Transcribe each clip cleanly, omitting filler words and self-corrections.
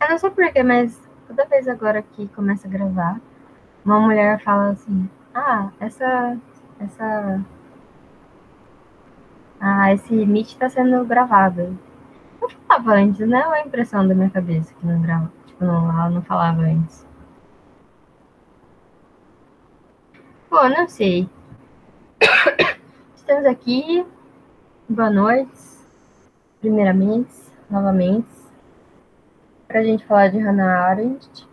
Eu não sei porquê, mas toda vez agora que começa a gravar, uma mulher fala assim, esse Meet tá sendo gravado. Eu falava antes, né? Ou é a impressão da minha cabeça que não grava? Tipo, não, ela não falava antes. Pô, não sei. Estamos aqui, boa noite, primeiramente, novamente, pra gente falar de Hannah Arendt.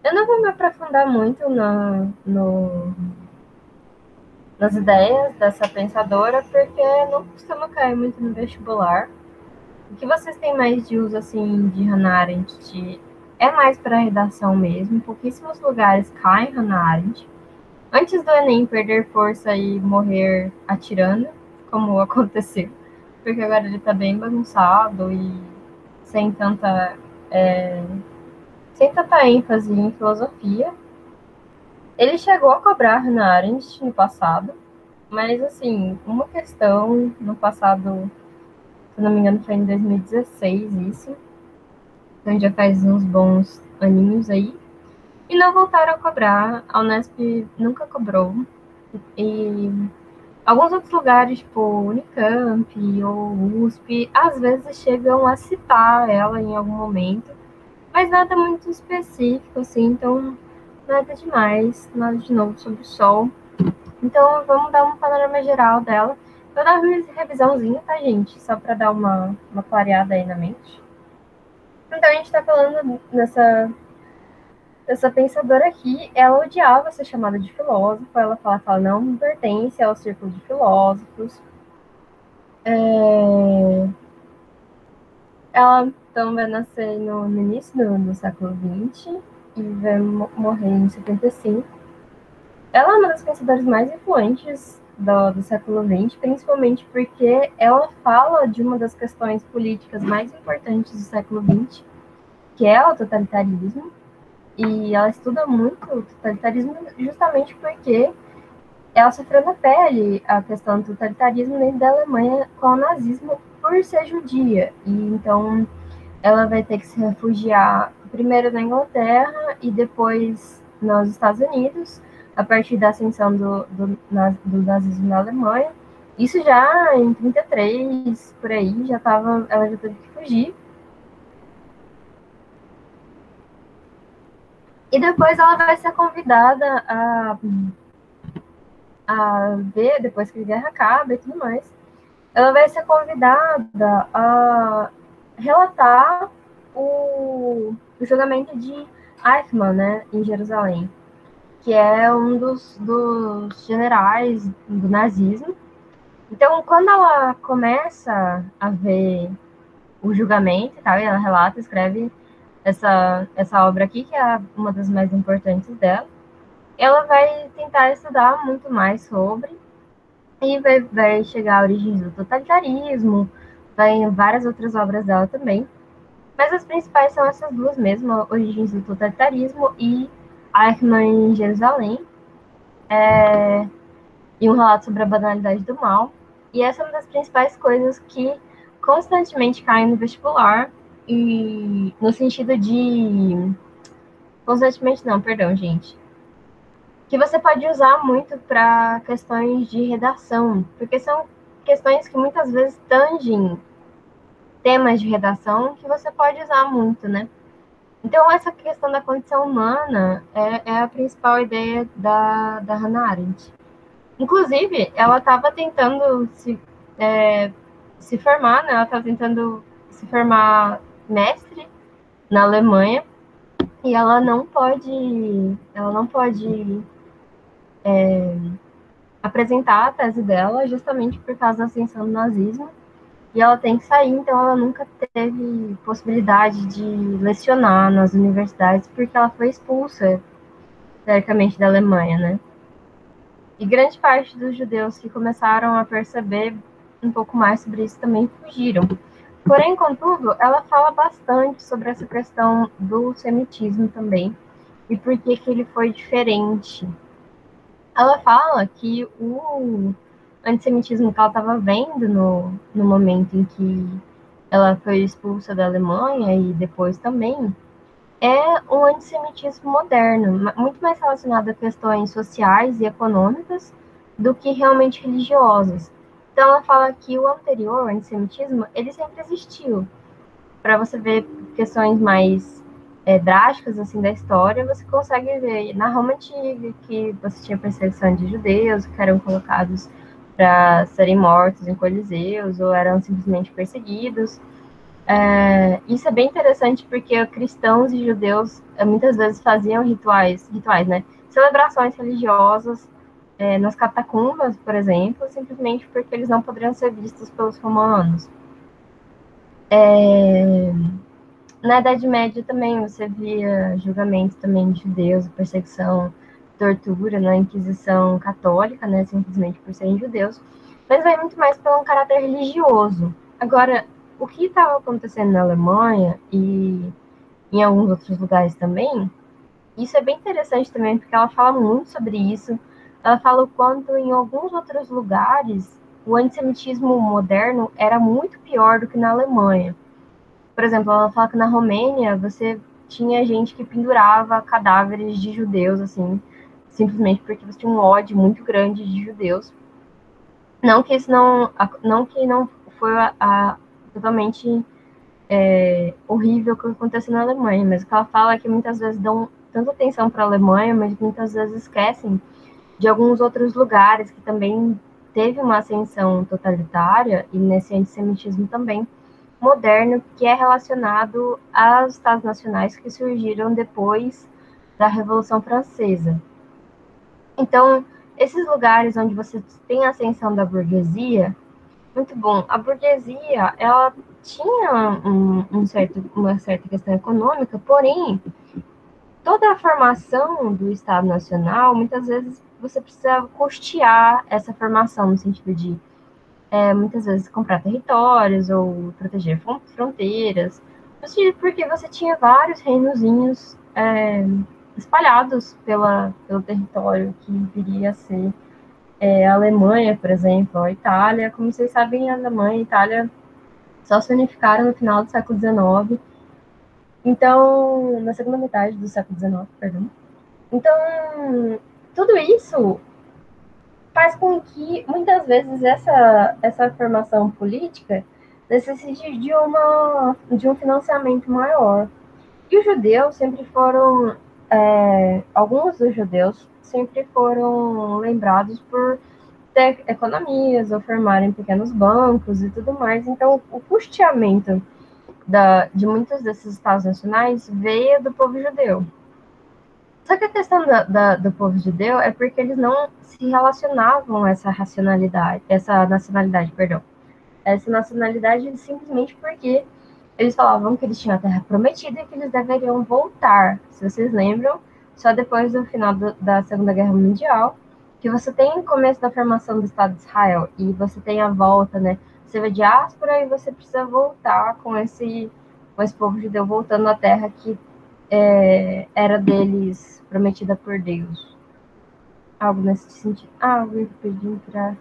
Eu não vou me aprofundar muito nas ideias dessa pensadora, porque não costuma cair muito no vestibular. O que vocês têm mais de uso, assim, de Hannah Arendt é mais para redação mesmo. Pouquíssimos lugares caem Hannah Arendt. Antes do Enem perder força e morrer atirando, como aconteceu. Porque agora ele está bem bagunçado e sem tanta, é, sem tanta ênfase em filosofia. Ele chegou a cobrar Hannah Arendt no passado, mas, assim, uma questão no passado, se não me engano, foi em 2016 isso. Então já faz uns bons aninhos aí. E não voltaram a cobrar. A Unesp nunca cobrou. E alguns outros lugares, tipo Unicamp ou USP, às vezes chegam a citar ela em algum momento, mas nada muito específico, assim, então nada demais, nada de novo sobre o sol. Então vamos dar um panorama geral dela. Vou dar uma revisãozinha, tá, gente? Só para dar uma clareada aí na mente. Então a gente tá falando essa pensadora aqui, ela odiava ser chamada de filósofa, ela fala que ela não pertence ao círculo de filósofos. Ela então vai nascer no início do século XX e vai morrer em 75. Ela é uma das pensadoras mais influentes do século XX, principalmente porque ela fala de uma das questões políticas mais importantes do século XX, que é o totalitarismo. E ela estuda muito o totalitarismo justamente porque ela sofreu na pele a questão do totalitarismo dentro da Alemanha com o nazismo por ser judia. E então ela vai ter que se refugiar primeiro na Inglaterra e depois nos Estados Unidos, a partir da ascensão do nazismo na Alemanha. Isso já em 33, por aí, ela já teve que fugir. E depois ela vai ser convidada a ver, depois que a guerra acaba e tudo mais, ela vai ser convidada a relatar o julgamento de Eichmann, né, em Jerusalém, que é um dos generais do nazismo. Então, quando ela começa a ver o julgamento e tal, e ela relata, escreve essa obra aqui, que é uma das mais importantes dela, ela vai tentar estudar muito mais sobre e vai chegar a origens do totalitarismo, vai em várias outras obras dela também. Mas as principais são essas duas mesmo, Origens do Totalitarismo e Eichmann em Jerusalém, e um relato sobre a banalidade do mal. E essa é uma das principais coisas que constantemente caem no vestibular, e no sentido de... Constantemente não, perdão, gente. Que você pode usar muito para questões de redação, porque são questões que muitas vezes tangem temas de redação que você pode usar muito, né? Então, essa questão da condição humana é a principal ideia da Hannah Arendt. Inclusive, ela estava tentando se formar, né? Ela estava tentando se formar mestre na Alemanha e ela não pode apresentar a tese dela justamente por causa da ascensão do nazismo. E ela tem que sair, então ela nunca teve possibilidade de lecionar nas universidades porque ela foi expulsa, teoricamente, da Alemanha, né? E grande parte dos judeus que começaram a perceber um pouco mais sobre isso também fugiram. Porém, contudo, ela fala bastante sobre essa questão do semitismo também e por que ele foi diferente. Ela fala que o antissemitismo que ela estava vendo no momento em que ela foi expulsa da Alemanha e depois também, é um antissemitismo moderno, muito mais relacionado a questões sociais e econômicas do que realmente religiosas. Então, ela fala que o anterior, o antissemitismo, ele sempre existiu. Para você ver questões mais drásticas assim da história, você consegue ver na Roma Antiga que você tinha perseguição de judeus que eram colocados para serem mortos em coliseus ou eram simplesmente perseguidos. Isso é bem interessante porque cristãos e judeus muitas vezes faziam rituais, né? Celebrações religiosas nas catacumbas, por exemplo, simplesmente porque eles não poderiam ser vistos pelos romanos. Na Idade Média também você via julgamentos também de judeus, perseguição, tortura na Inquisição Católica, né, simplesmente por serem judeus, mas vai muito mais pelo um caráter religioso. Agora, o que estava acontecendo na Alemanha e em alguns outros lugares também, isso é bem interessante também, porque ela fala muito sobre isso. Ela fala o quanto em alguns outros lugares o antissemitismo moderno era muito pior do que na Alemanha. Por exemplo, ela fala que na Romênia você tinha gente que pendurava cadáveres de judeus, assim, simplesmente porque você tinha um ódio muito grande de judeus. Não que isso não foi totalmente horrível o que aconteceu na Alemanha, mas o que ela fala é que muitas vezes dão tanta atenção para a Alemanha, mas muitas vezes esquecem de alguns outros lugares que também teve uma ascensão totalitária e nesse antissemitismo também moderno que é relacionado aos Estados nacionais que surgiram depois da Revolução Francesa. Então, esses lugares onde você tem a ascensão da burguesia, muito bom. A burguesia, ela tinha uma certa questão econômica, porém, toda a formação do Estado Nacional, muitas vezes você precisa custear essa formação, no sentido de muitas vezes comprar territórios ou proteger fronteiras, porque você tinha vários reinozinhos espalhados pelo território que viria a ser a Alemanha, por exemplo, a Itália. Como vocês sabem, a Alemanha e a Itália só se unificaram no final do século XIX, então, na segunda metade do século XIX, perdão. Então, tudo isso faz com que, muitas vezes, essa formação política necessite de um financiamento maior. E os judeus sempre foram, alguns dos judeus sempre foram lembrados por ter economias ou formarem pequenos bancos e tudo mais. Então, o custeamento de muitos desses estados nacionais veio do povo judeu. Só que a questão do povo judeu é porque eles não se relacionavam a essa nacionalidade, perdão. Essa nacionalidade simplesmente porque eles falavam que eles tinham a terra prometida e que eles deveriam voltar. Se vocês lembram, só depois do final da Segunda Guerra Mundial, que você tem o começo da formação do Estado de Israel e você tem a volta, né? Você vê diáspora e você precisa voltar com esse povo judeu voltando à terra que era deles prometida por Deus. Algo nesse sentido. Alguém pediu para.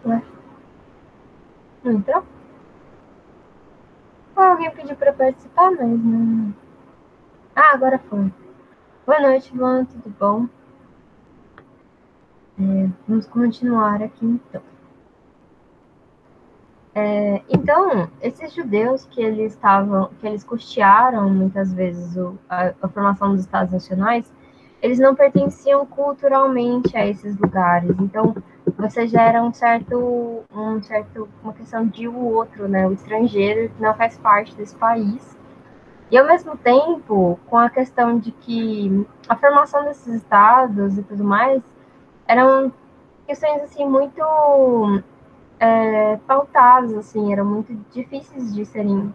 Ué? Não entrou? Alguém pediu para participar, mas não. Agora foi. Boa noite, Luan, tudo bom? Vamos continuar aqui então. Então, esses judeus que eles custearam muitas vezes a formação dos Estados Nacionais, eles não pertenciam culturalmente a esses lugares. Então, você já era uma questão de o outro, né? O estrangeiro que não faz parte desse país. E ao mesmo tempo, com a questão de que a formação desses estados e tudo mais eram questões assim muito pautadas, assim, eram muito difíceis de serem.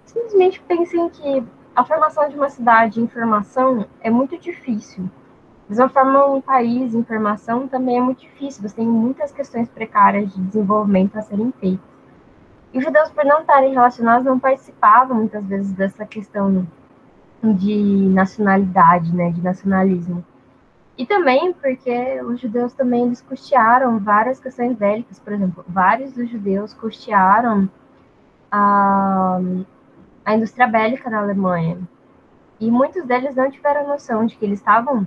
Simplesmente pensem que a formação de uma cidade em informação é muito difícil. Da mesma forma, um país em formação também é muito difícil. Você tem muitas questões precárias de desenvolvimento a serem feitas. E os judeus, por não estarem relacionados, não participavam muitas vezes dessa questão de nacionalidade, né, de nacionalismo. E também porque os judeus também eles custearam várias questões bélicas, por exemplo, vários dos judeus custearam a, a indústria bélica da Alemanha. E muitos deles não tiveram noção de que eles estava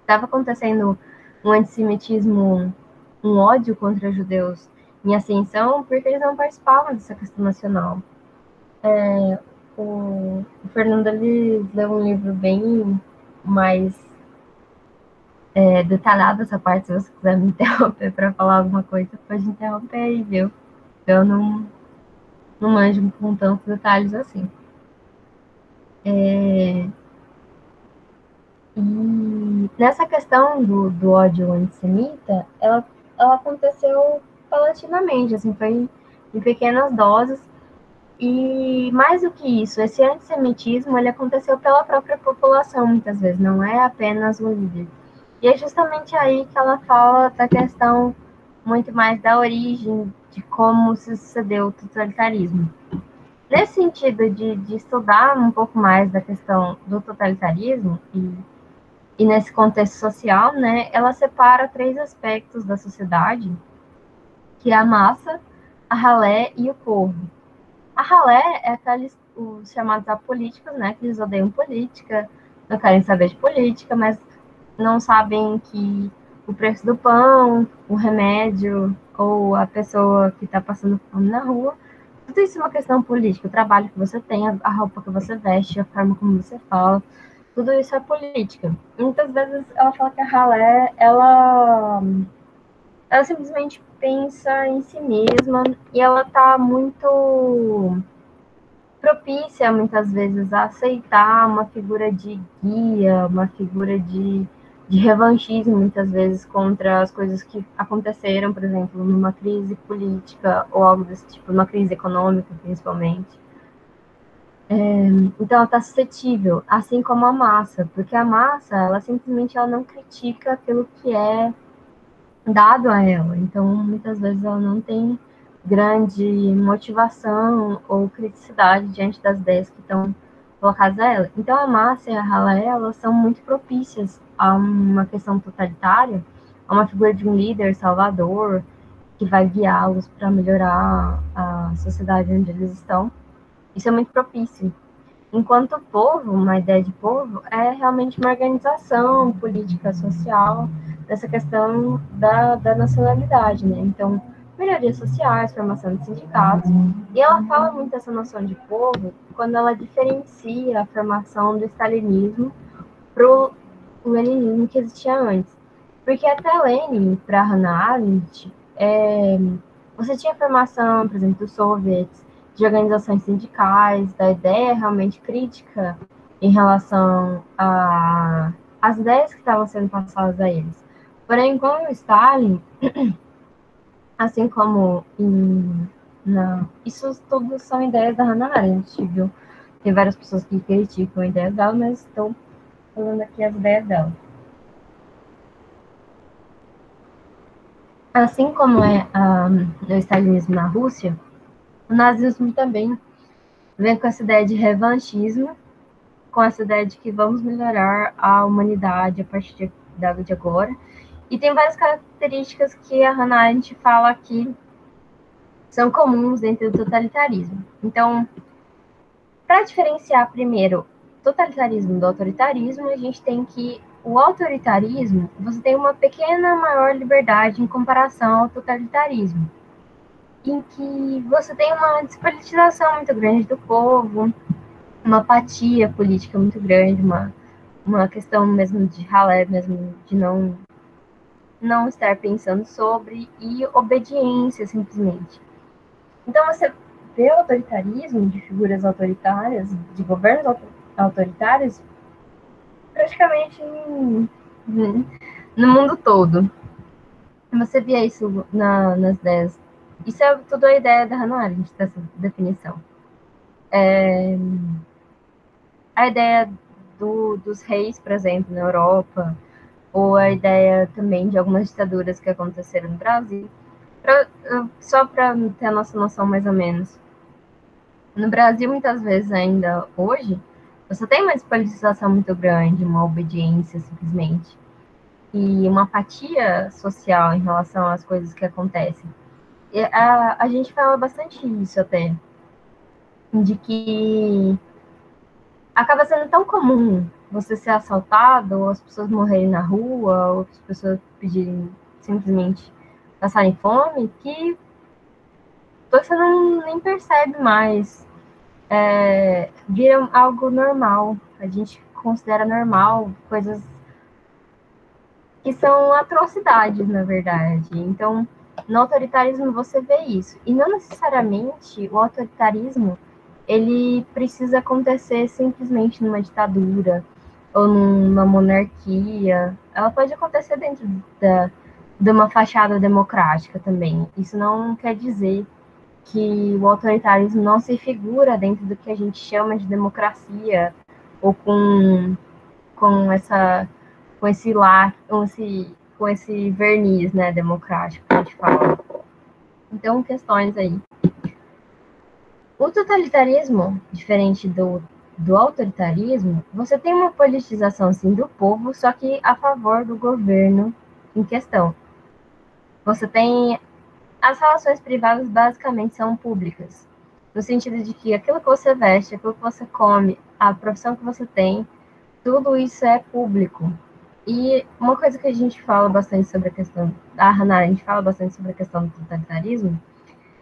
acontecendo um antissemitismo, um ódio contra judeus em ascensão, porque eles não participavam dessa questão nacional. O Fernando ele leu um livro bem mais detalhado essa parte. Se você quiser me interromper para falar alguma coisa, pode interromper aí, viu? Eu não manjo com tantos detalhes assim. E nessa questão do ódio antissemita, ela aconteceu paulatinamente, assim, foi em pequenas doses. E mais do que isso, esse antissemitismo ele aconteceu pela própria população, muitas vezes, não é apenas o líder. E é justamente aí que ela fala da questão muito mais da origem, de como se sucedeu o totalitarismo. Nesse sentido de estudar um pouco mais da questão do totalitarismo e nesse contexto social, né, ela separa três aspectos da sociedade, que é a massa, a ralé e o povo. A ralé é aqueles os chamados apolíticos, né, que eles odeiam política, não querem saber de política, mas não sabem que o preço do pão, o remédio ou a pessoa que está passando fome na rua, tudo isso é uma questão política. O trabalho que você tem, a roupa que você veste, a forma como você fala, tudo isso é política. Muitas vezes ela fala que a ralé, ela simplesmente pensa em si mesma e ela está muito propícia, muitas vezes, a aceitar uma figura de guia, uma figura de revanchismo, muitas vezes, contra as coisas que aconteceram, por exemplo, numa crise política ou algo desse tipo, numa crise econômica, principalmente. Então, ela está suscetível, assim como a massa, porque a massa, ela simplesmente ela não critica aquilo que é dado a ela. Então, muitas vezes ela não tem grande motivação ou criticidade diante das ideias que estão colocadas a ela. Então, a massa e a rala, elas são muito propícias a uma questão totalitária, a uma figura de um líder salvador que vai guiá-los para melhorar a sociedade onde eles estão. Isso é muito propício. Enquanto povo, uma ideia de povo é realmente uma organização política, social, dessa questão da nacionalidade, né? Então, melhorias sociais, formação de sindicatos. E ela fala muito dessa noção de povo quando ela diferencia a formação do stalinismo para o leninismo que existia antes. Porque até Lenin, para Hannah Arendt, você tinha formação, por exemplo, dos soviets, de organizações sindicais, da ideia realmente crítica em relação às ideias que estavam sendo passadas a eles. Porém, com o Stalin, assim como isso tudo são ideias da Hannah Arendt, viu? Tem várias pessoas que criticam ideias dela, mas estou falando aqui as ideias dela. Assim como o stalinismo na Rússia, o nazismo também vem com essa ideia de revanchismo, com essa ideia de que vamos melhorar a humanidade a partir de agora. E tem várias características que a Hannah Arendt fala que são comuns dentro do totalitarismo. Então, para diferenciar primeiro totalitarismo do autoritarismo, a gente tem que o autoritarismo, você tem uma pequena maior liberdade em comparação ao totalitarismo, em que você tem uma despolitização muito grande do povo, uma apatia política muito grande, uma questão mesmo de ralé, mesmo de não estar pensando sobre, e obediência, simplesmente. Então, você vê o autoritarismo de figuras autoritárias, de governos autoritários, praticamente no mundo todo. Você via isso nas ideias. Isso é tudo a ideia da Hannah Arendt, dessa definição. A ideia dos reis, por exemplo, na Europa, ou a ideia também de algumas ditaduras que aconteceram no Brasil, só para ter a nossa noção mais ou menos. No Brasil, muitas vezes ainda hoje, você tem uma despolitização muito grande, uma obediência simplesmente. e uma apatia social em relação às coisas que acontecem. E a gente fala bastante isso até, de que acaba sendo tão comum você ser assaltado, ou as pessoas morrerem na rua, ou as pessoas pedirem simplesmente passarem fome, que você não nem percebe mais. Vira algo normal. A gente considera normal coisas que são atrocidades, na verdade. Então, no autoritarismo você vê isso. E não necessariamente o autoritarismo ele precisa acontecer simplesmente numa ditadura ou numa monarquia. Ela pode acontecer dentro de uma fachada democrática também. Isso não quer dizer que o autoritarismo não se figura dentro do que a gente chama de democracia ou com essa com esse verniz, né, democrático que a gente fala. Então, questões aí. O totalitarismo, diferente do autoritarismo, você tem uma politização, sim, do povo, só que a favor do governo em questão. Você tem as relações privadas basicamente são públicas, no sentido de que aquilo que você veste, aquilo que você come, a profissão que você tem, tudo isso é público. E uma coisa que a gente fala bastante sobre a questão da Hannah, a gente fala bastante sobre a questão do totalitarismo,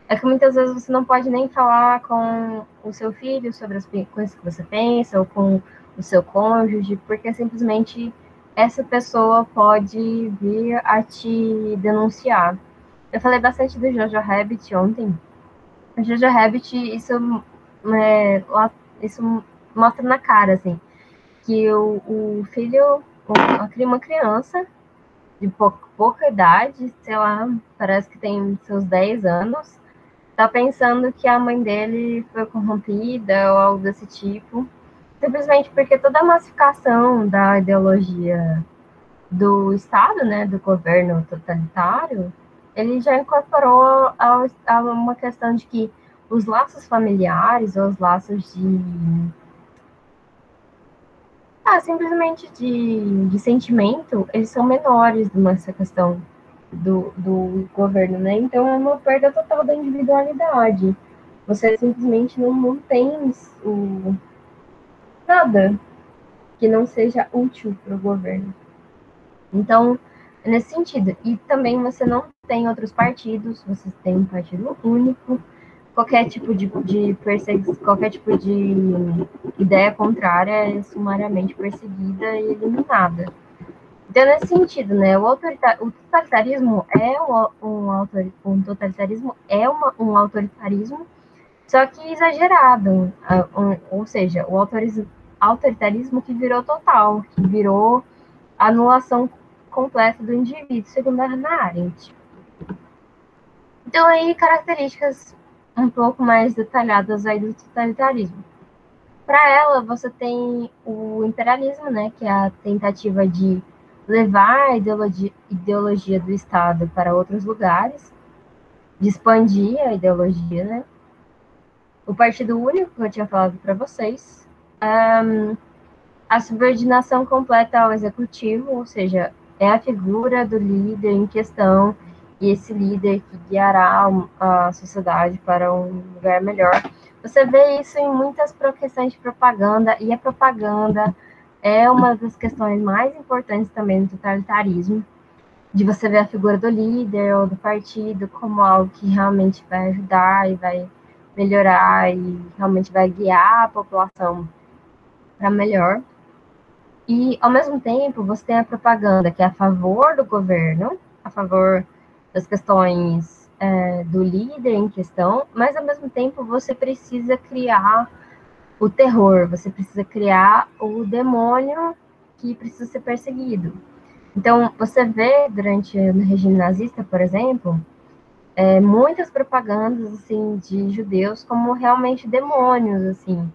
é que muitas vezes você não pode nem falar com o seu filho sobre as coisas que você pensa, ou com o seu cônjuge, porque simplesmente essa pessoa pode vir a te denunciar. Eu falei bastante do Jojo Rabbit ontem. O Jojo Rabbit, isso mostra na cara, assim, que o filho, uma criança de pouca idade, sei lá, parece que tem seus 10 anos, tá pensando que a mãe dele foi corrompida ou algo desse tipo, simplesmente porque toda a massificação da ideologia do Estado, né, do governo totalitário, ele já incorporou a uma questão de que os laços familiares ou os laços simplesmente de sentimento, eles são menores nessa questão do governo, né? Então é uma perda total da individualidade. Você simplesmente não tem nada que não seja útil para o governo. Então, é nesse sentido. E também você não tem outros partidos, você tem um partido único, qualquer tipo de perseguição, qualquer tipo de ideia contrária é sumariamente perseguida e eliminada. Então, nesse sentido, né, o totalitarismo é um totalitarismo é um autoritarismo, só que exagerado, ou seja, o autoritarismo que virou total, que virou anulação completa do indivíduo, segundo a Hannah Arendt. Então, aí, características um pouco mais detalhadas aí do totalitarismo. Para ela, você tem o imperialismo, né, que é a tentativa de levar a ideologia do Estado para outros lugares, de expandir a ideologia, né? O Partido Único, que eu tinha falado para vocês, a subordinação completa ao executivo, ou seja, é a figura do líder em questão e esse líder que guiará a sociedade para um lugar melhor. Você vê isso em muitas questões de propaganda, e a propaganda é uma das questões mais importantes também do totalitarismo, de você ver a figura do líder ou do partido como algo que realmente vai ajudar e vai melhorar e realmente vai guiar a população para melhor. E, ao mesmo tempo, você tem a propaganda que é a favor do governo, a favor das questões do líder em questão, mas, ao mesmo tempo, você precisa criar o terror, você precisa criar o demônio que precisa ser perseguido. Então, você vê, durante o regime nazista, por exemplo, muitas propagandas, assim, de judeus como realmente demônios, assim.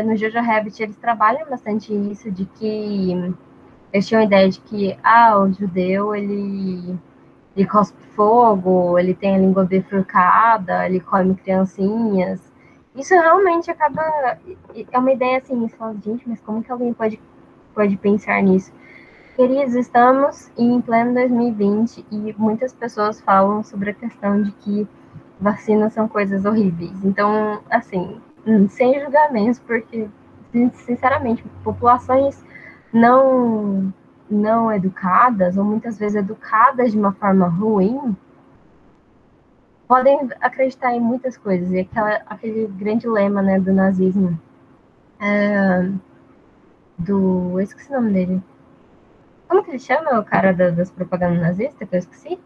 No Jojo Rabbit, eles trabalham bastante isso, de que eles tinham a ideia de que, o judeu, ele cospe fogo, ele tem a língua bifurcada, ele come criancinhas. Isso realmente acaba... É uma ideia assim, você fala, gente, mas como que alguém pode pensar nisso? Queridos, estamos em pleno 2020 e muitas pessoas falam sobre a questão de que vacinas são coisas horríveis. Então, assim, sem julgamentos, porque, sinceramente, populações não, não educadas, ou muitas vezes educadas de uma forma ruim, podem acreditar em muitas coisas. E aquele grande lema, né, do nazismo, eu esqueci o nome dele. Como que ele chama, o cara das propagandas nazistas, que eu esqueci?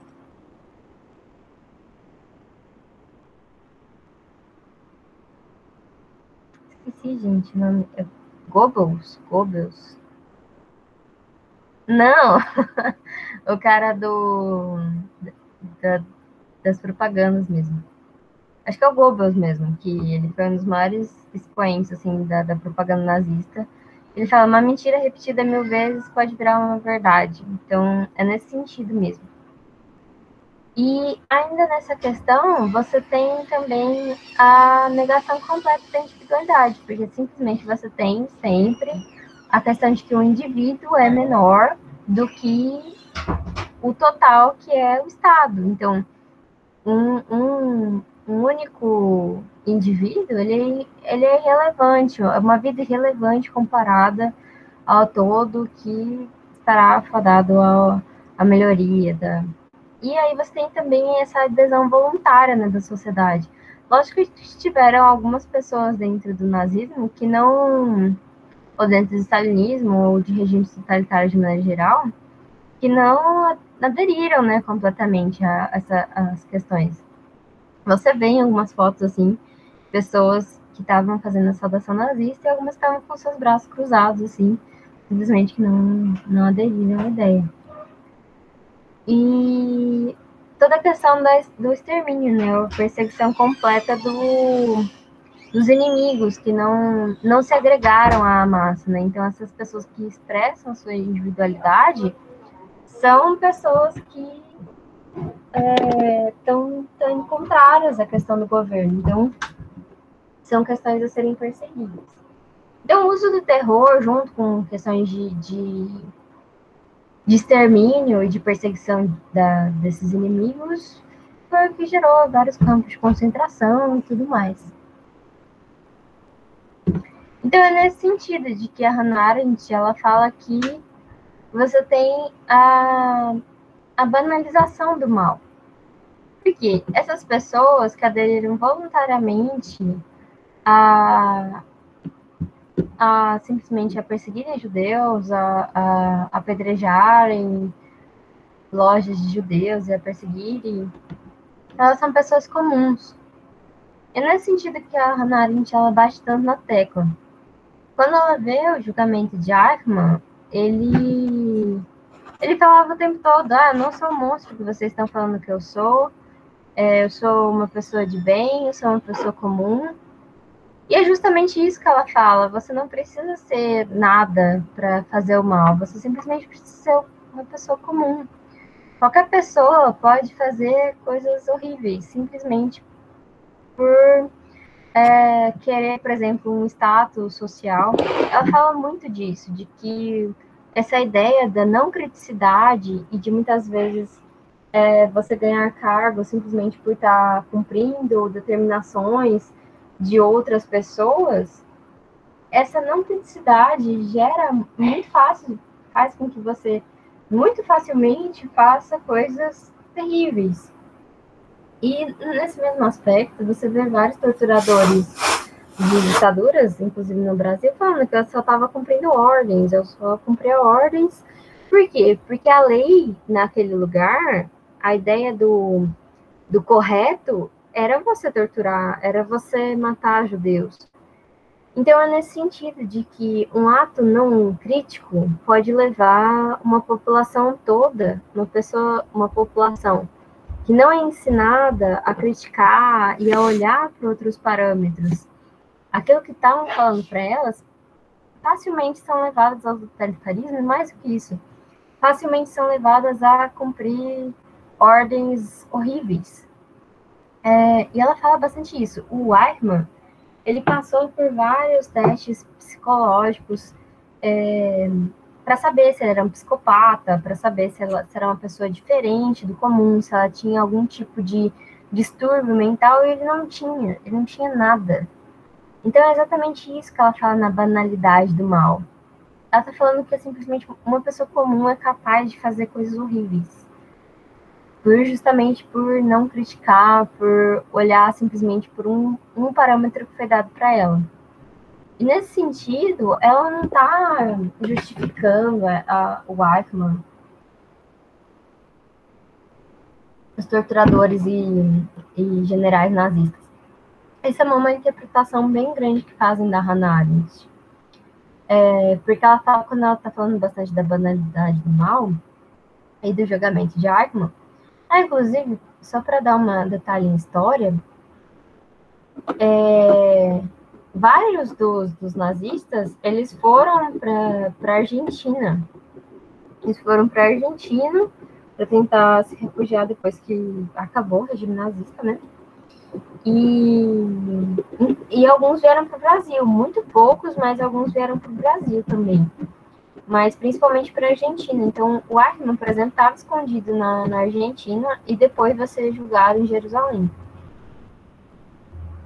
Esqueci, gente, o nome. Goebbels? Goebbels? Não! O cara da, das propagandas mesmo. Acho que é o Goebbels mesmo, que ele foi um dos maiores expoentes, assim, da propaganda nazista. Ele fala, uma mentira repetida 1000 vezes pode virar uma verdade. Então, é nesse sentido mesmo. E ainda nessa questão, você tem também a negação completa da individualidade, porque simplesmente você tem sempre a questão de que o indivíduo é menor do que o total, que é o Estado. Então, um único indivíduo, ele é irrelevante, é uma vida irrelevante comparada ao todo que estará fadado à melhoria da... E aí você tem também essa adesão voluntária, né, da sociedade. Lógico que tiveram algumas pessoas dentro do nazismo que não, ou dentro do stalinismo, ou de regimes totalitários de maneira geral, que não aderiram, né, completamente as questões. Você vê em algumas fotos, assim, pessoas que estavam fazendo a saudação nazista e algumas estavam com seus braços cruzados, assim, simplesmente que não aderiram à ideia. E toda a questão do extermínio, né, a perseguição completa dos inimigos que não se agregaram à massa, né? Então, essas pessoas que expressam sua individualidade são pessoas que estão contrárias à questão do governo. Então, são questões a serem perseguidas. Então, o uso do terror, junto com questões de extermínio e de perseguição desses inimigos, foi o que gerou vários campos de concentração e tudo mais. Então, é nesse sentido de que a Hannah Arendt, ela fala que você tem a banalização do mal. Porque essas pessoas que aderiram voluntariamente a, simplesmente a perseguirem judeus, a apedrejarem lojas de judeus e a perseguirem, elas são pessoas comuns. É nesse sentido que a Hannah Arendt ela bate tanto na tecla. Quando ela vê o julgamento de Eichmann, ele falava o tempo todo, eu não sou um monstro que vocês estão falando que eu sou sou uma pessoa de bem, eu sou uma pessoa comum. E é justamente isso que ela fala, você não precisa ser nada para fazer o mal, você simplesmente precisa ser uma pessoa comum. Qualquer pessoa pode fazer coisas horríveis, simplesmente por querer, por exemplo, um status social. Ela fala muito disso, de que essa ideia da não criticidade e de muitas vezes você ganhar cargo simplesmente por estar cumprindo determinações de outras pessoas, essa não criticidade gera muito fácil, faz com que você muito facilmente faça coisas terríveis. E nesse mesmo aspecto, você vê vários torturadores de ditaduras, inclusive no Brasil, falando que eu só estava cumprindo ordens, eu só cumpria ordens. Por quê? Porque a lei naquele lugar, a ideia do correto era você torturar, era você matar judeus. Então é nesse sentido de que um ato não crítico pode levar uma população toda, uma população que não é ensinada a criticar e a olhar para outros parâmetros. Aquilo que estavam falando para elas, facilmente são levadas ao totalitarismo, e mais do que isso, facilmente são levadas a cumprir ordens horríveis. E ela fala bastante isso. O Eichmann, ele passou por vários testes psicológicos para saber se ela era um psicopata, para saber se ela se era uma pessoa diferente do comum, se ela tinha algum tipo de distúrbio mental, e ele não tinha nada. Então é exatamente isso que ela fala na banalidade do mal. Ela tá falando que simplesmente uma pessoa comum é capaz de fazer coisas horríveis. Justamente por não criticar, por olhar simplesmente por um parâmetro que foi dado para ela. E nesse sentido, ela não está justificando o Eichmann, os torturadores e generais nazistas. Essa é uma interpretação bem grande que fazem da Hannah Arendt. Porque ela fala, quando ela está falando bastante da banalidade do mal e do julgamento de Eichmann, inclusive, só para dar um detalhe em história, vários dos nazistas, eles foram para a Argentina. Eles foram para a Argentina para tentar se refugiar depois que acabou o regime nazista, né? E alguns vieram para o Brasil, muito poucos, mas alguns vieram para o Brasil também. Mas principalmente para a Argentina. Então, o Eichmann, por exemplo, estava escondido na Argentina e depois vai ser julgado em Jerusalém.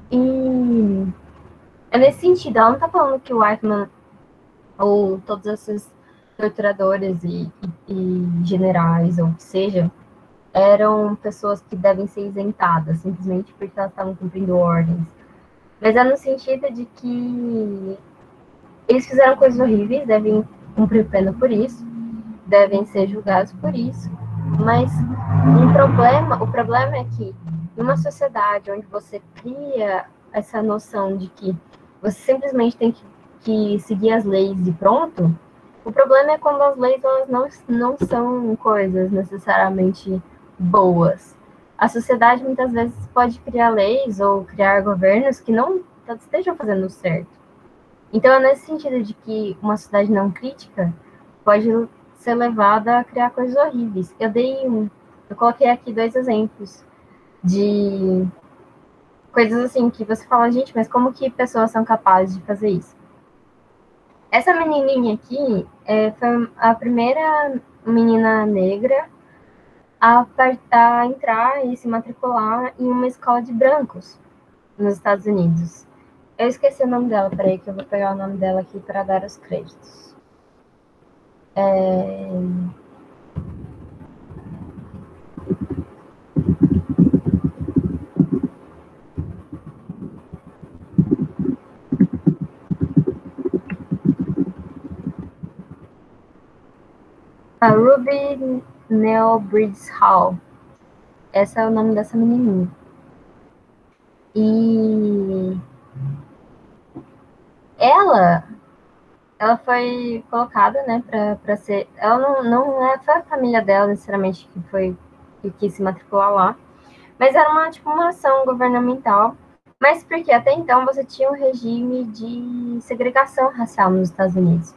E é nesse sentido, ela não está falando que o Eichmann ou todos esses torturadores e generais, ou o que seja, eram pessoas que devem ser isentadas, simplesmente porque elas estavam cumprindo ordens. Mas é no sentido de que eles fizeram coisas horríveis, devem cumprir pena por isso, devem ser julgados por isso. Mas o problema é que em uma sociedade onde você cria essa noção de que você simplesmente tem que seguir as leis e pronto, o problema é quando as leis elas não são coisas necessariamente boas. A sociedade muitas vezes pode criar leis ou criar governos que não estejam fazendo certo. Então é nesse sentido de que uma sociedade não crítica pode ser levada a criar coisas horríveis. Eu coloquei aqui 2 exemplos de coisas assim que você fala, gente, mas como que pessoas são capazes de fazer isso? Essa menininha aqui foi a primeira menina negra a entrar e se matricular em uma escola de brancos nos Estados Unidos. Eu esqueci o nome dela, peraí que eu vou pegar o nome dela aqui para dar os créditos. A Ruby Nell Bridges Hall. Esse é o nome dessa menininha. E ela foi colocada, né, para ser. Ela não foi a família dela necessariamente que quis se matricular lá, mas era uma ação governamental. Mas porque até então você tinha um regime de segregação racial nos Estados Unidos.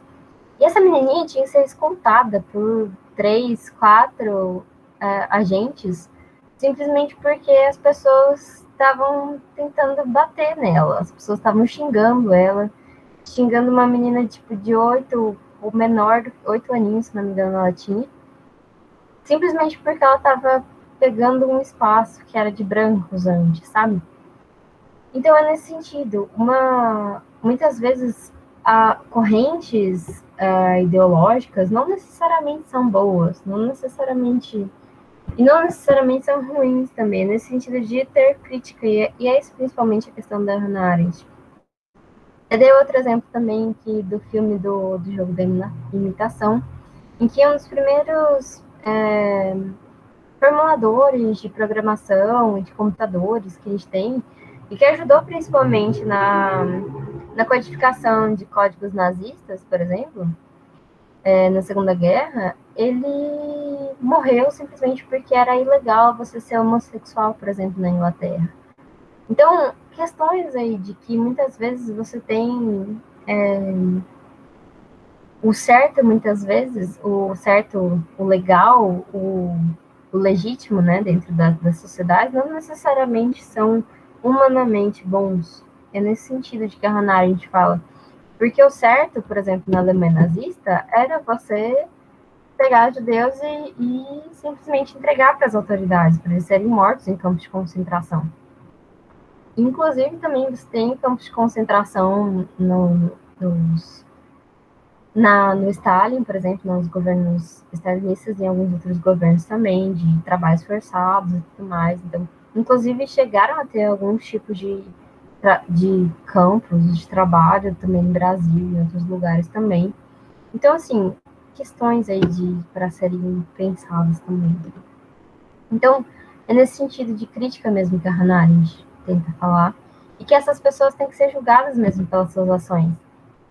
E essa menininha tinha que ser escoltada por 3, 4 agentes, simplesmente porque as pessoas estavam tentando bater nela, as pessoas estavam xingando ela, xingando uma menina tipo de 8, ou menor, 8 aninhos, se não me engano, ela tinha, simplesmente porque ela estava pegando um espaço que era de brancos antes, sabe? Então é nesse sentido, muitas vezes correntes ideológicas não necessariamente são boas, não necessariamente são ruins também, nesse sentido de ter crítica, e é isso principalmente a questão da Hannah Arendt. Eu dei outro exemplo também aqui do filme do Jogo da Imitação, em que um dos primeiros formuladores de programação e de computadores que a gente tem, e que ajudou principalmente na codificação de códigos nazistas, por exemplo, na Segunda Guerra, ele morreu simplesmente porque era ilegal você ser homossexual, por exemplo, na Inglaterra. Então, questões aí de que muitas vezes você tem o certo, muitas vezes, o certo, o legal, o legítimo, né, dentro da sociedade, não necessariamente são humanamente bons. É nesse sentido de que a Hannah Arendt fala. Porque o certo, por exemplo, na Alemanha nazista, era você pegar judeus e simplesmente entregar para as autoridades, para eles serem mortos em campos de concentração. Inclusive, também você tem campos de concentração no Stalin, por exemplo, nos governos stalinistas e em alguns outros governos também, de trabalhos forçados e tudo mais. Então, inclusive, chegaram a ter alguns tipos de campos de trabalho também no Brasil e em outros lugares também. Então, assim, questões aí para serem pensadas também. Então, é nesse sentido de crítica mesmo que a Hannah Arendt tenta falar, e que essas pessoas têm que ser julgadas mesmo pelas suas ações.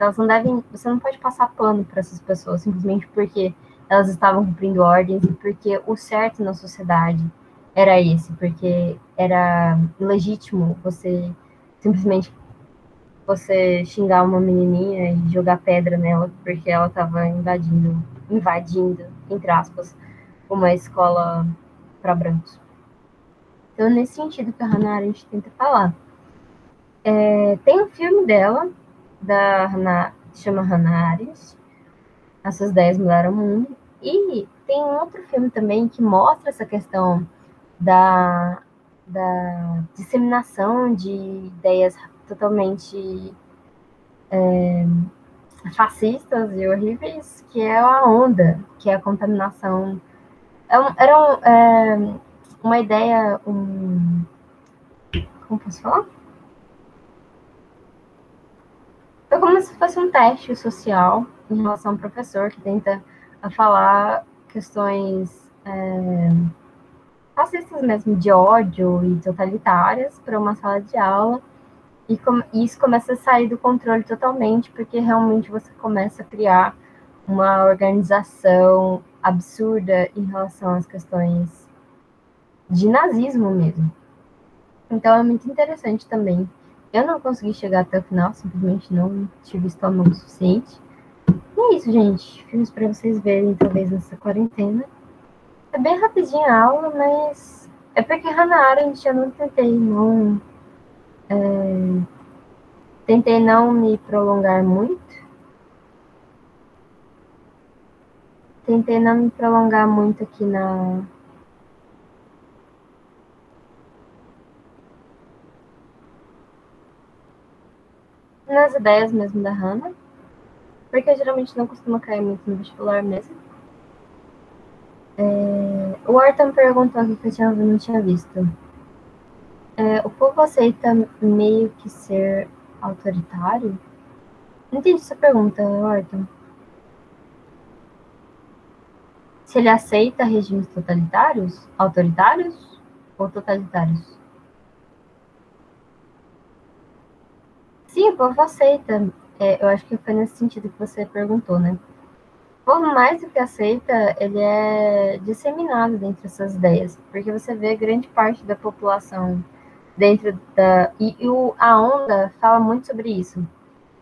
Elas não devem, você não pode passar pano para essas pessoas simplesmente porque elas estavam cumprindo ordens e porque o certo na sociedade era esse, porque era legítimo simplesmente você xingar uma menininha e jogar pedra nela porque ela estava invadindo, entre aspas, uma escola para brancos. Então, nesse sentido que a Hannah Arendt tenta falar. Tem um filme dela, que chama Hannah Arendt, As Suas Ideias Mudaram o Mundo, e tem um outro filme também que mostra essa questão da, da disseminação de ideias totalmente fascistas e horríveis, que é a onda, que é a contaminação. Uma ideia, como posso falar? Foi como se fosse um teste social em relação ao professor que tenta falar questões racistas mesmo, de ódio e totalitárias para uma sala de aula. E isso começa a sair do controle totalmente, porque realmente você começa a criar uma organização absurda em relação às questões de nazismo mesmo. Então é muito interessante também. Eu não consegui chegar até o final, simplesmente não tive estômago suficiente. E é isso, gente. Filmes para vocês verem, talvez, nessa quarentena. É bem rapidinha a aula, mas é porque Hannah Arendt eu não tentei não me prolongar muito. Tentei não me prolongar muito aqui nas ideias mesmo da Hannah, porque geralmente não costuma cair muito no vestibular mesmo. O Arthur perguntou aqui que eu não tinha visto. O povo aceita meio que ser autoritário? Não entendi essa pergunta, Arthur. Se ele aceita regimes totalitários, autoritários ou totalitários? Sim, o povo aceita. Eu acho que foi nesse sentido que você perguntou, né? O povo mais do que aceita, ele é disseminado dentro dessas ideias, porque você vê grande parte da população dentro da... a onda fala muito sobre isso,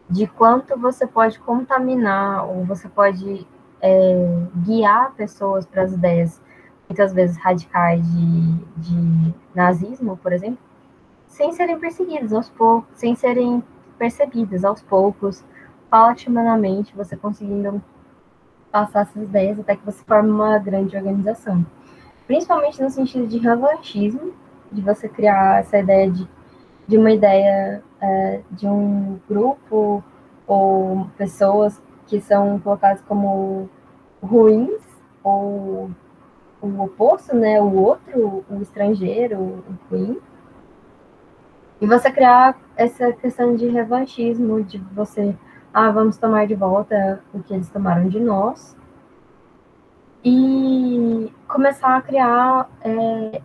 de quanto você pode contaminar ou você pode guiar pessoas para as ideias, muitas vezes radicais de nazismo, por exemplo, sem serem perseguidas aos poucos, sem serem percebidas aos poucos, paulatinamente, você conseguindo passar essas ideias até que você forme uma grande organização. Principalmente no sentido de revanchismo, de você criar essa ideia de uma ideia de um grupo ou pessoas que são colocadas como ruins ou o oposto, né, o outro, o estrangeiro, o ruim. E você criar essa questão de revanchismo, de você, vamos tomar de volta o que eles tomaram de nós, e começar a criar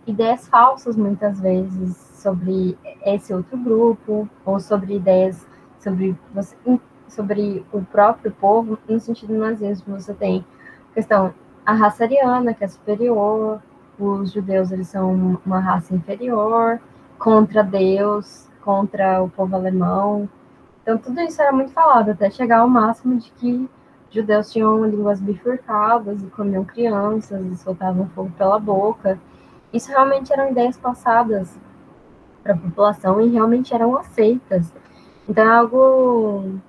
ideias falsas, muitas vezes, sobre esse outro grupo, ou sobre ideias sobre o próprio povo, no sentido nazismo. Você tem a questão, a raça ariana, que é superior, os judeus, eles são uma raça inferior, contra Deus, contra o povo alemão. Então, tudo isso era muito falado, até chegar ao máximo de que judeus tinham línguas bifurcadas e comiam crianças e soltavam fogo pela boca. Isso realmente eram ideias passadas para a população e realmente eram aceitas. Então,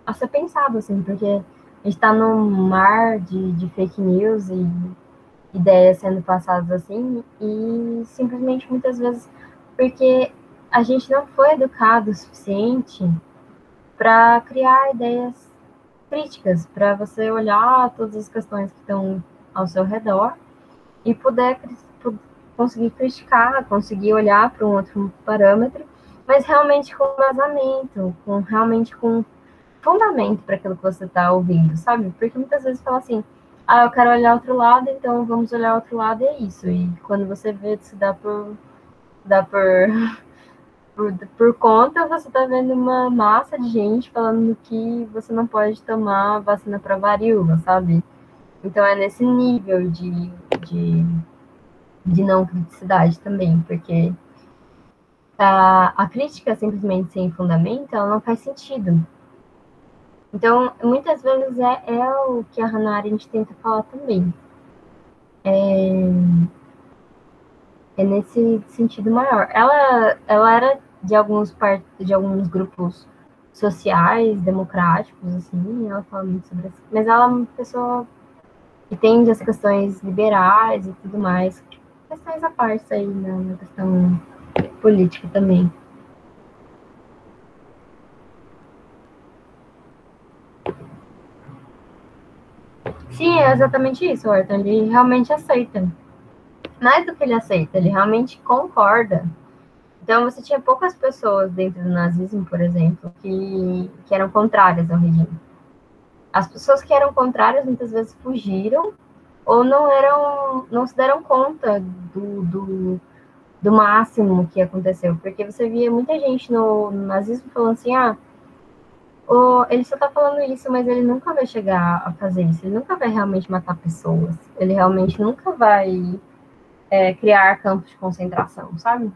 é a ser pensado, assim, porque a gente está num mar de fake news e ideias sendo passadas assim, e simplesmente muitas vezes porque a gente não foi educado o suficiente para criar ideias críticas, para você olhar todas as questões que estão ao seu redor e poder conseguir criticar, conseguir olhar para um outro parâmetro, mas realmente com embasamento, realmente com fundamento para aquilo que você está ouvindo, sabe? Porque muitas vezes fala assim, ah, eu quero olhar outro lado, então vamos olhar outro lado e é isso. E quando você vê, se dá por conta, você está vendo uma massa de gente falando que você não pode tomar vacina para varíola, sabe? Então é nesse nível de, de não criticidade também, porque a crítica simplesmente sem fundamento, ela não faz sentido. Então, muitas vezes é o que a Hannah Arendt tenta falar também. É nesse sentido maior. Ela era de alguns grupos sociais, democráticos, assim, ela fala muito sobre isso. Mas ela é uma pessoa que tem as questões liberais e tudo mais. Questões à parte aí na questão política também. Sim, é exatamente isso, Arthur. Ele realmente aceita. Mais do que ele aceita, ele realmente concorda. Então, você tinha poucas pessoas dentro do nazismo, por exemplo, que eram contrárias ao regime. As pessoas que eram contrárias muitas vezes fugiram ou não se deram conta do máximo que aconteceu, porque você via muita gente no nazismo falando assim, ah, ele só tá falando isso, mas ele nunca vai chegar a fazer isso, ele nunca vai realmente matar pessoas, ele realmente nunca vai criar campos de concentração, sabe?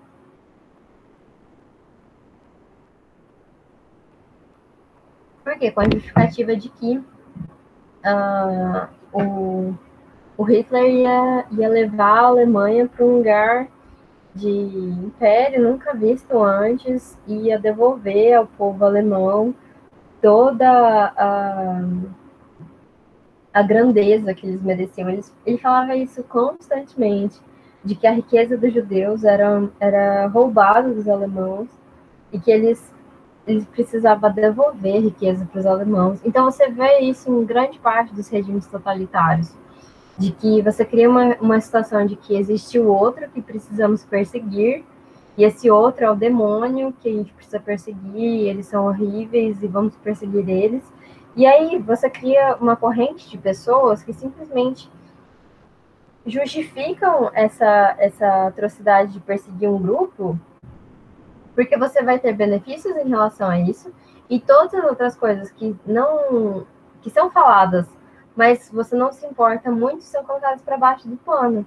Por quê? Com a justificativa de que o, o Hitler ia levar a Alemanha para um lugar de império nunca visto antes e ia devolver ao povo alemão toda a grandeza que eles mereciam. Ele falava isso constantemente, de que a riqueza dos judeus era roubada dos alemãos e que eles precisavam devolver riqueza para os alemãos. Então você vê isso em grande parte dos regimes totalitários, de que você cria uma situação de que existe o outro que precisamos perseguir, e esse outro é o demônio que a gente precisa perseguir, eles são horríveis e vamos perseguir eles. E aí você cria uma corrente de pessoas que simplesmente justificam essa atrocidade de perseguir um grupo, porque você vai ter benefícios em relação a isso, e todas as outras coisas que são faladas, mas você não se importa muito, são colocadas para baixo do pano.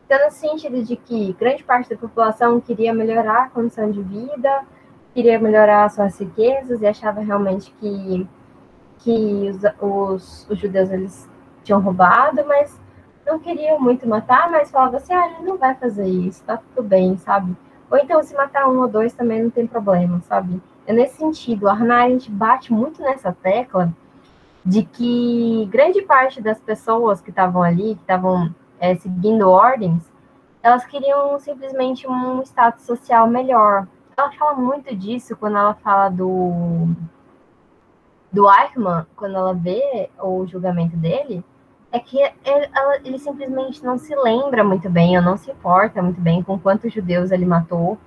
Então, no sentido de que grande parte da população queria melhorar a condição de vida, queria melhorar suas riquezas e achava realmente que os judeus eles tinham roubado, mas não queriam muito matar, mas falava assim, ah, ele não vai fazer isso, tá tudo bem, sabe? Ou então, se matar um ou dois também não tem problema, sabe? É nesse sentido, a Hannah Arendt bate muito nessa tecla de que grande parte das pessoas que estavam ali, que estavam seguindo ordens, elas queriam simplesmente um status social melhor. Ela fala muito disso quando ela fala do Eichmann, quando ela vê o julgamento dele, é que ele simplesmente não se lembra muito bem, ou não se importa muito bem com quantos judeus ele matou,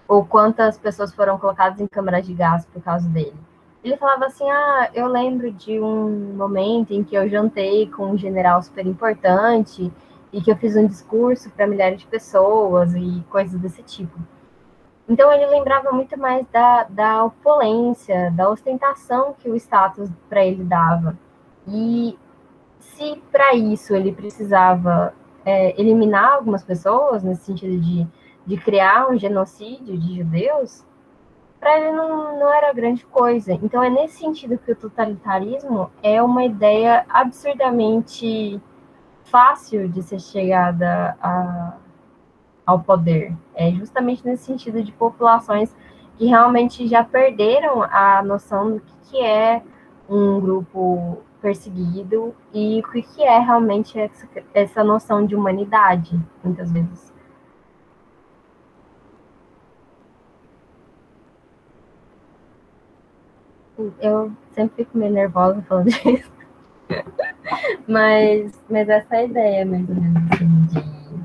ou quantas pessoas foram colocadas em câmaras de gás por causa dele. Ele falava assim, ah, eu lembro de um momento em que eu jantei com um general super importante e que eu fiz um discurso para milhares de pessoas e coisas desse tipo. Então ele lembrava muito mais da opulência, da ostentação que o status para ele dava. E se para isso ele precisava eliminar algumas pessoas, nesse sentido de criar um genocídio de judeus, para ele não era grande coisa. Então é nesse sentido que o totalitarismo é uma ideia absurdamente fácil de ser chegada ao poder. É justamente nesse sentido de populações que realmente já perderam a noção do que é um grupo perseguido e o que é realmente essa noção de humanidade, muitas vezes. Eu sempre fico meio nervosa falando disso, mas essa é a ideia, mais ou menos, assim,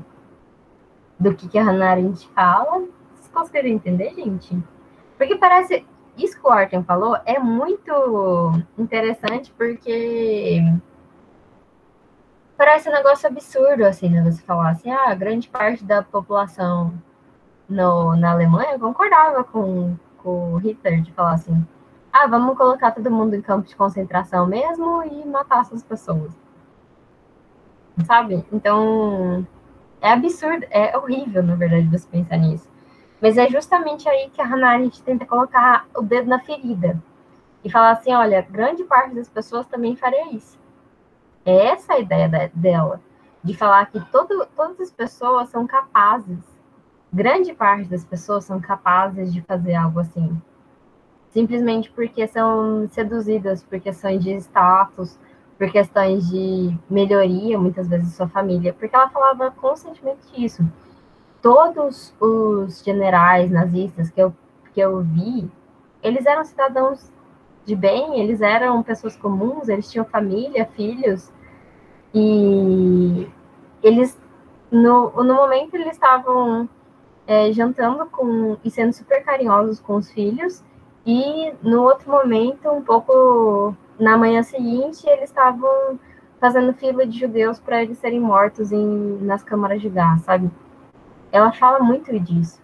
do que a Hannah Arendt fala. Vocês conseguiram entender, gente? Porque parece. Isso que o Arthur falou é muito interessante, porque parece um negócio absurdo, assim, né? Você falar assim, grande parte da população na Alemanha concordava com o Hitler de falar assim, vamos colocar todo mundo em campo de concentração mesmo e matar essas pessoas, sabe? Então, é absurdo, é horrível, na verdade, você pensar nisso. Mas é justamente aí que a Hannah Arendt tenta colocar o dedo na ferida e falar assim, olha, grande parte das pessoas também faria isso. É essa a ideia dela, de falar que todas as pessoas são capazes, grande parte das pessoas são capazes de fazer algo assim, simplesmente porque são seduzidas por questões de status, por questões de melhoria, muitas vezes, de sua família, porque ela falava constantemente isso. Todos os generais nazistas que eu vi, eles eram cidadãos de bem, eles eram pessoas comuns, eles tinham família, filhos, e eles, no momento, eles estavam jantando e sendo super carinhosos com os filhos, e no outro momento, um pouco na manhã seguinte, eles estavam fazendo fila de judeus para eles serem mortos nas câmaras de gás, sabe? Ela fala muito disso.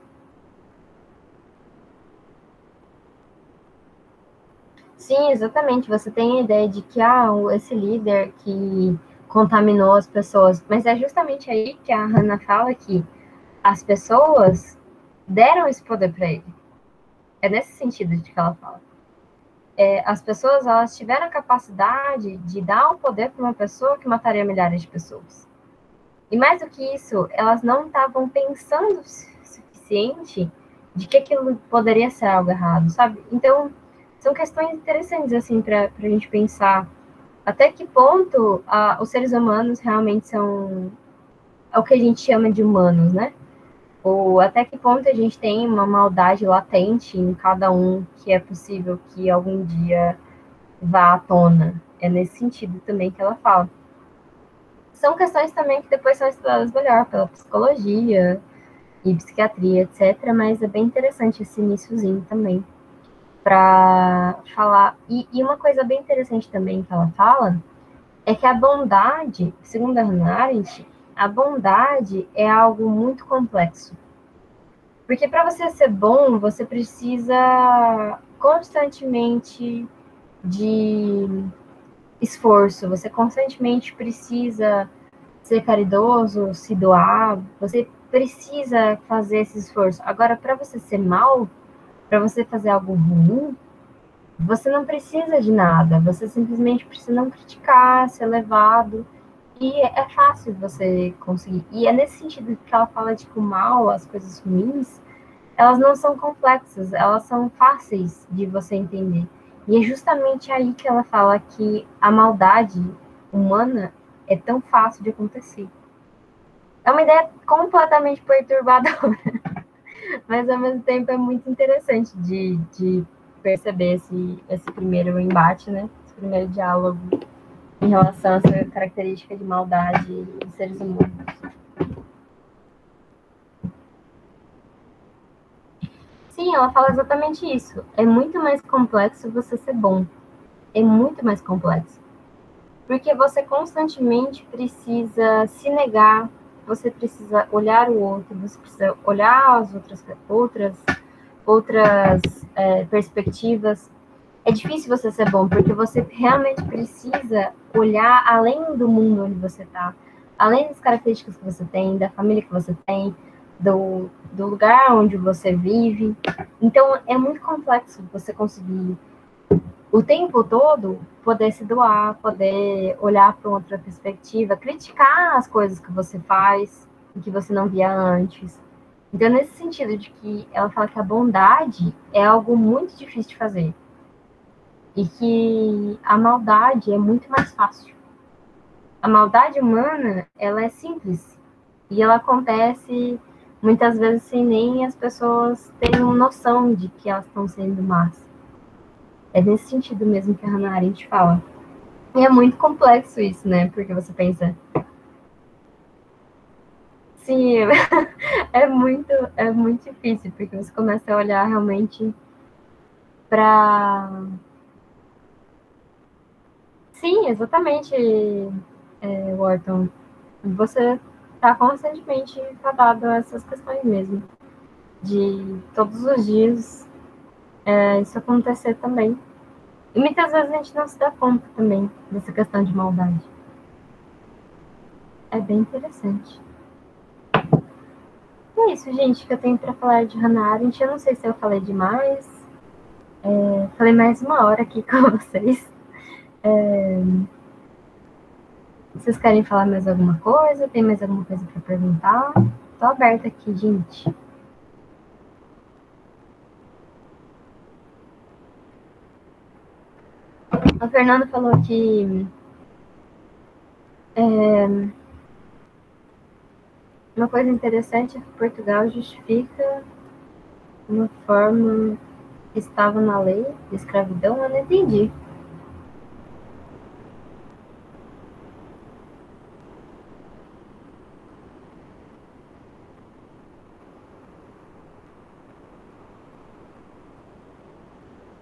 Sim, exatamente. Você tem a ideia de que esse líder que contaminou as pessoas, mas é justamente aí que a Hannah fala que as pessoas deram esse poder para ele. É nesse sentido de que ela fala. As pessoas, elas tiveram a capacidade de dar o poder para uma pessoa que mataria milhares de pessoas. E mais do que isso, elas não estavam pensando o suficiente de que aquilo poderia ser algo errado, sabe? Então, são questões interessantes, assim, para a gente pensar até que ponto os seres humanos realmente são o que a gente chama de humanos, né? Ou até que ponto a gente tem uma maldade latente em cada um que é possível que algum dia vá à tona. É nesse sentido também que ela fala. São questões também que depois são estudadas melhor pela psicologia e psiquiatria, etc. Mas é bem interessante esse iniciozinho também para falar. E uma coisa bem interessante também que ela fala é que a bondade, segundo a Hannah Arendt, a bondade é algo muito complexo. Porque para você ser bom, você precisa constantemente de esforço, você constantemente precisa ser caridoso, se doar, você precisa fazer esse esforço. Agora, para você ser mal, para você fazer algo ruim, você não precisa de nada, você simplesmente precisa não criticar, ser levado, e é fácil você conseguir. E é nesse sentido que ela fala de que o mal, as coisas ruins, elas não são complexas, elas são fáceis de você entender. E é justamente aí que ela fala que a maldade humana é tão fácil de acontecer. É uma ideia completamente perturbadora, mas ao mesmo tempo é muito interessante de perceber esse primeiro embate, né? Esse primeiro diálogo em relação a essa característica de maldade dos seres humanos. Sim, ela fala exatamente isso. É muito mais complexo você ser bom. É muito mais complexo. Porque você constantemente precisa se negar, você precisa olhar o outro, você precisa olhar as outras perspectivas. É difícil você ser bom, porque você realmente precisa olhar além do mundo onde você está, além das características que você tem, da família que você tem, do lugar onde você vive. Então, é muito complexo você conseguir o tempo todo poder se doar, poder olhar para outra perspectiva, criticar as coisas que você faz e que você não via antes. Então, nesse sentido de que ela fala que a bondade é algo muito difícil de fazer. e que a maldade é muito mais fácil. A maldade humana, ela é simples e ela acontece muitas vezes sem nem as pessoas terem noção de que elas estão sendo más. É nesse sentido mesmo que a Hannah Arendt fala. E é muito complexo isso, né? Porque você pensa, sim, é muito difícil, porque você começa a olhar realmente para. Sim, exatamente, Wharton. Você está constantemente fadado a essas questões mesmo, de todos os dias isso acontecer também. E muitas vezes a gente não se dá conta também dessa questão de maldade. É bem interessante. E é isso, gente, que eu tenho para falar de Hannah Arendt. Eu não sei se eu falei demais. Falei mais uma hora aqui com vocês. Vocês querem falar mais alguma coisa? Tem mais alguma coisa para perguntar? Tô aberta aqui, gente. A Fernanda falou que uma coisa interessante é que Portugal justifica uma forma que estava na lei de escravidão. Eu não entendi.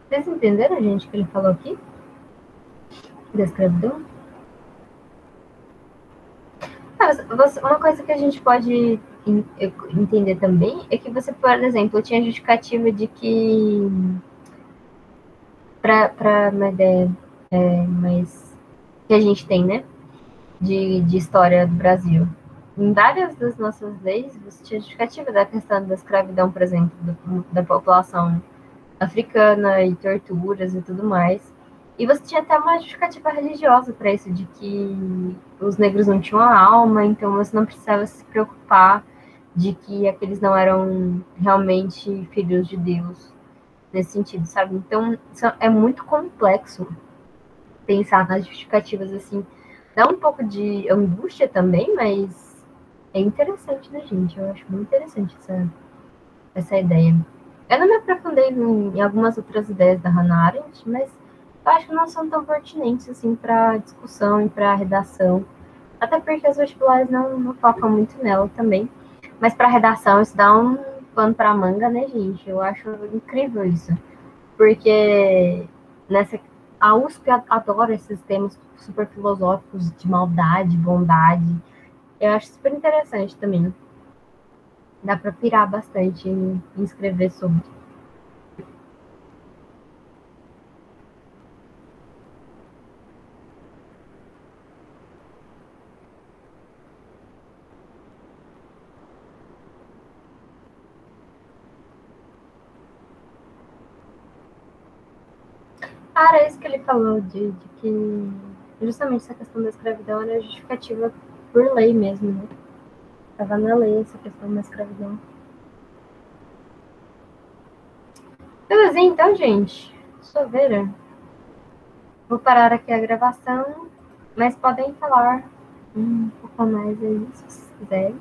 Vocês entenderam, gente, o que ele falou aqui? Da escravidão? Uma coisa que a gente pode entender também é que você, por exemplo, tinha justificativa de que, para uma ideia mais que a gente tem, né, de história do Brasil, em várias das nossas leis, você tinha justificativa da questão da escravidão, por exemplo, da população africana e torturas e tudo mais. E você tinha até uma justificativa religiosa para isso, de que os negros não tinham a alma, então você não precisava se preocupar de que aqueles não eram realmente filhos de Deus, nesse sentido, sabe? Então, é muito complexo pensar nas justificativas assim. Dá um pouco de angústia também, mas é interessante, né, gente? Eu acho muito interessante essa ideia. Eu não me aprofundei em algumas outras ideias da Hannah Arendt, mas eu acho que não são tão pertinentes assim para discussão e para redação. Até porque os vestibulares não focam muito nela também. Mas para redação isso dá um pano para manga, né, gente? Eu acho incrível isso. Porque nessa a USP adora esses temas super filosóficos de maldade, bondade. Eu acho super interessante também. Dá para pirar bastante em escrever sobre. Ah, era isso que ele falou, de que justamente essa questão da escravidão era justificativa por lei mesmo, né? Estava na lei essa questão da escravidão. Beleza, então, gente. Choveira. Vou parar aqui a gravação, mas podem falar um pouco mais aí, se vocês quiserem.